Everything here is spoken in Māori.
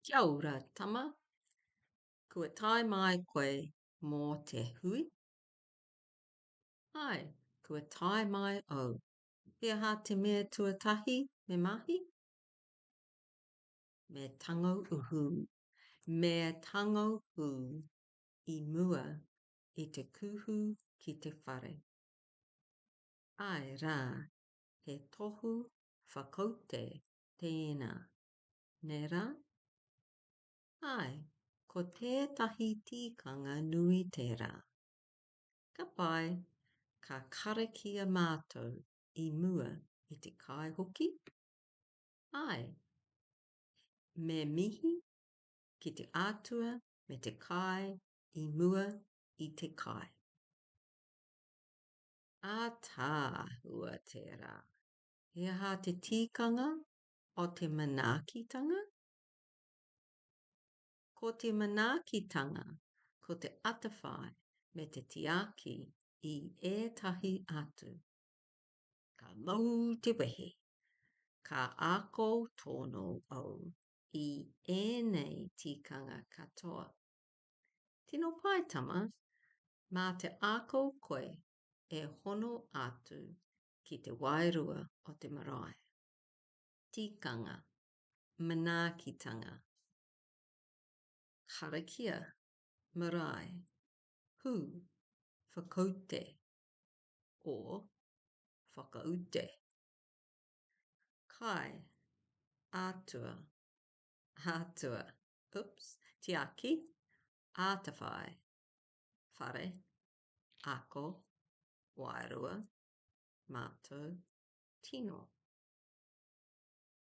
Kia ora, tama. Kua tae mai koe mō te hui. Ai, kua tae mai au. Pea ha te mea tuatahi me mahi? Me tango uhu. Me tango hu I mua I te kuhu ki te whare. Ai rā, he tohu whakaute tēnā. Ne rā? Ai, ko tētahi tikanga nui tērā. Ka pai, ka karakia mātou I mua I te kai hoki. Ai, me mihi ki te atua me te kai I mua I te kai. Tā ua tērā. He aha te tikanga o te manaakitanga? Ko te manaakitanga, ko te atawhai me te tiaki I ētahi atu. Ka mau te wehe, ka ako tono au I ēnei tikanga katoa. Tino pai tama, mā te ako koe e hono atu ki te wairua o te marae. Tikanga, manaakitanga. Karakia, marae, hu, whakaute, o whakaute. Kai, atua, atua, tiaki, atawhai, whare, ako, wairua, mātou, tino.